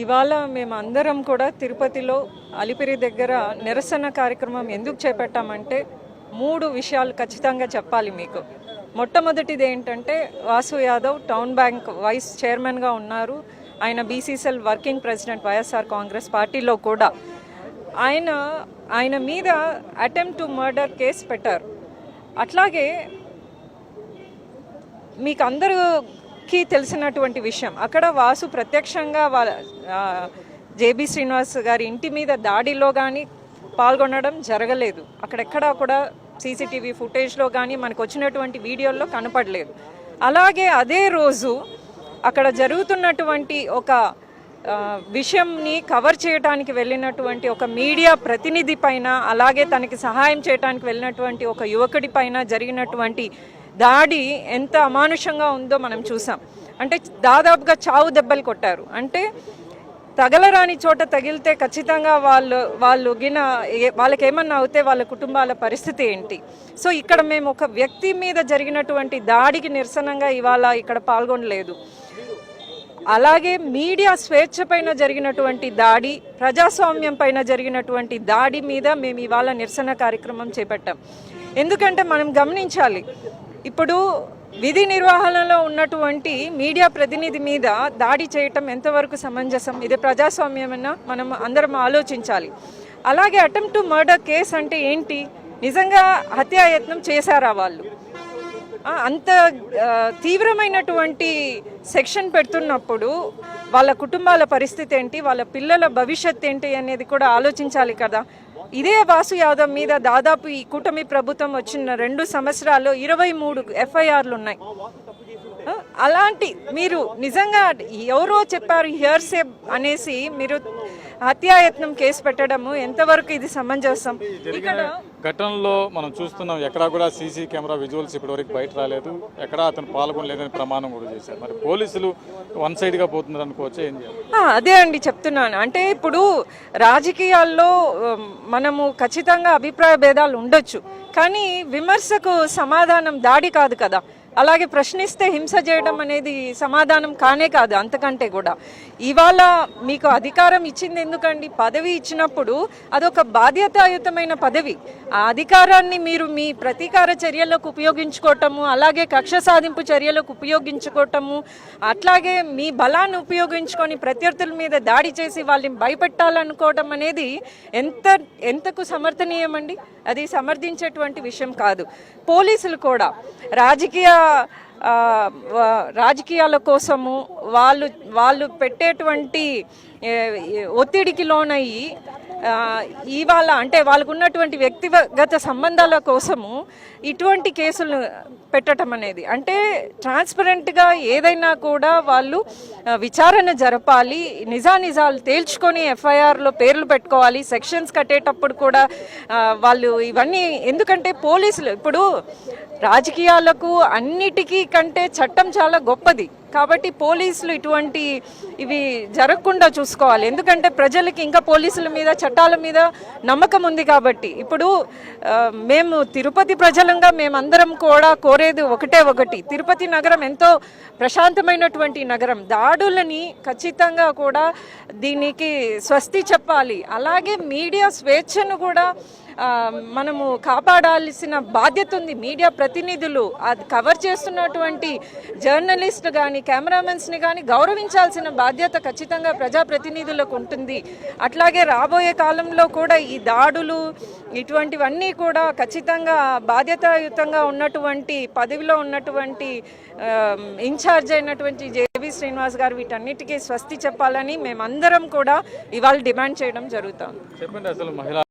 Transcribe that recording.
ఇవాళ మేమందరం కూడా తిరుపతిలో అలిపిరి దగ్గర నిరసన కార్యక్రమం ఎందుకు చేపట్టామంటే 3 విషయాలు ఖచ్చితంగా చెప్పాలి మీకు. మొట్టమొదటిది ఏంటంటే Vasu Yadav town bank vice చైర్మన్గా ఉన్నారు. ఆయన BCCL working president YSR Congress పార్టీలో కూడా. ఆయన మీద అటెంప్ట్ టు మర్డర్ కేసు పెట్టారు. అట్లాగే మీకు అందరికీ తెలిసినటువంటి విషయం, అక్కడ వాసు ప్రత్యక్షంగా జేబీ శ్రీనివాస్ గారి ఇంటి మీద దాడిలో కానీ పాల్గొనడం జరగలేదు. అక్కడెక్కడా కూడా సీసీటీవీ ఫుటేజ్లో కానీ మనకు వచ్చినటువంటి వీడియోల్లో కనపడలేదు. అలాగే అదే రోజు అక్కడ జరుగుతున్నటువంటి ఒక విషయంని కవర్ చేయడానికి వెళ్ళినటువంటి ఒక మీడియా ప్రతినిధి పైన, అలాగే తనకి సహాయం చేయడానికి వెళ్ళినటువంటి ఒక యువకుడి పైన జరిగినటువంటి దాడి ఎంత అమానుషంగా ఉందో మనం చూసాం. అంటే దాదాపుగా చావు దెబ్బలు కొట్టారు. అంటే తగలరాని చోట తగిలితే ఖచ్చితంగా వాళ్ళకి ఏమన్నా అవుతే వాళ్ళ కుటుంబాల పరిస్థితి ఏంటి? సో ఇక్కడ మేము ఒక వ్యక్తి మీద జరిగినటువంటి దాడికి నిరసనగా ఇవాళ ఇక్కడ పాల్గొనలేదు. అలాగే మీడియా స్వేచ్ఛ పైన జరిగినటువంటి దాడి, ప్రజాస్వామ్యం పైన జరిగినటువంటి దాడి మీద మేము ఇవాళ నిరసన కార్యక్రమం చేపట్టాం. ఎందుకంటే మనం గమనించాలి, ఇప్పుడు విధి నిర్వహణలో ఉన్నటువంటి మీడియా ప్రతినిధి మీద దాడి చేయటం ఎంతవరకు సమంజసం? ఇది ప్రజాస్వామ్యమన్నా మనం అందరం ఆలోచించాలి. అలాగే అటెంప్ట్ టు మర్డర్ కేసు అంటే ఏంటి? నిజంగా హత్యాయత్నం చేశారా వాళ్ళు? అంత తీవ్రమైనటువంటి సెక్షన్ పెడుతున్నప్పుడు వాళ్ళ కుటుంబాల పరిస్థితి ఏంటి, వాళ్ళ పిల్లల భవిష్యత్ ఏంటి అనేది కూడా ఆలోచించాలి కదా. ఇదే వాసు యాదవ్ మీద దాదాపు ఈ కూటమి ప్రభుత్వం వచ్చిన 2 సంవత్సరాల్లో 23 ఎఫ్ఐఆర్లు ఉన్నాయి. అలాంటి మీరు నిజంగా ఎవరో చెప్పారు హియర్సే అనేసి మీరు హత్యాయత్నం కేసు పెట్టడము ఎంతవరకు ఇది సమంజసం? ఇక్కడ ఘటనలో మనం చూస్తున్నాం, ఎక్కడా కూడా సీసీ కెమెరా విజువల్స్ ఇప్పటివరకు బయట రాలేదు, ఎక్కడా అతను పాల్గొనలేదని ప్రమాణం కూడా చేశారు. మరి పోలీసులు వన్ సైడ్గా పోతున్నారు అనుకోవచ్చు, ఏం చేయాలి? అదే అండి చెప్తున్నాను. అంటే ఇప్పుడు రాజకీయాల్లో మనము ఖచ్చితంగా అభిప్రాయ భేదాలు ఉండొచ్చు, కానీ విమర్శకు సమాధానం దాడి కాదు కదా. అలాగే ప్రశ్నిస్తే హింస చేయడం అనేది సమాధానం కానే కాదు. అంతకంటే కూడా ఇవాళ మీకు అధికారం ఇచ్చింది ఎందుకండి? పదవి ఇచ్చినప్పుడు అదొక బాధ్యతాయుతమైన పదవి. ఆ అధికారాన్ని మీరు మీ ప్రతీకార చర్యలకు ఉపయోగించుకోవటము, అలాగే కక్ష సాధింపు చర్యలకు ఉపయోగించుకోవటము, అట్లాగే మీ బలాన్ని ఉపయోగించుకొని ప్రత్యర్థుల మీద దాడి చేసి వాళ్ళని భయపెట్టాలనుకోవటం అనేది ఎంతకు సమర్థనీయమండి? అది సమర్థించేటువంటి విషయం కాదు. పోలీసులు కూడా రాజకీయాల కోసము వాళ్ళు పెట్టేటువంటి ఒత్తిడికి లోనయ్యి ఇవాళ అంటే వాళ్ళకు ఉన్నటువంటి వ్యక్తిగత సంబంధాల కోసము ఇటువంటి కేసులు పెట్టడం అనేది, అంటే ట్రాన్స్పరెంట్గా ఏదైనా కూడా వాళ్ళు విచారణ జరపాలి, నిజాలు తేల్చుకొని ఎఫ్ఐఆర్లో పేర్లు పెట్టుకోవాలి. సెక్షన్స్ కట్టేటప్పుడు కూడా వాళ్ళు ఇవన్నీ, ఎందుకంటే పోలీసులు ఇప్పుడు రాజకీయాలకు అన్నిటికీ కంటే చట్టం చాలా గొప్పది. కాబట్టి పోలీసులు ఇవి జరగకుండా చూసుకోవాలి. ఎందుకంటే ప్రజలకి ఇంకా పోలీసుల మీద, చట్టాల మీద నమ్మకం ఉంది. కాబట్టి ఇప్పుడు మేము తిరుపతి ప్రజలంగా మేమందరం కూడా కోరేది ఒకటి, తిరుపతి నగరం ఎంతో ప్రశాంతమైనటువంటి నగరం. దాడులని ఖచ్చితంగా కూడా దీనికి స్వస్తి చెప్పాలి. అలాగే మీడియా స్వేచ్ఛను కూడా మనము కాపాడాల్సిన బాధ్యత ఉంది. మీడియా ప్రతినిధులు, అది కవర్ చేస్తున్నటువంటి జర్నలిస్ట్ కానీ కెమెరామెన్స్ని కానీ గౌరవించాల్సిన బాధ్యత ఖచ్చితంగా ప్రజాప్రతినిధులకు ఉంటుంది. అట్లాగే రాబోయే కాలంలో కూడా ఈ దాడులు ఇటువంటివన్నీ కూడా ఖచ్చితంగా బాధ్యతాయుతంగా ఉన్నటువంటి పదవిలో ఉన్నటువంటి ఇన్ఛార్జ్ అయినటువంటి జేబీ శ్రీనివాస్ గారు వీటన్నిటికీ స్వస్తి చెప్పాలని మేమందరం కూడా ఇవాళ డిమాండ్ చేయడం జరుగుతుంది. చెప్పండి, అసలు మహిళా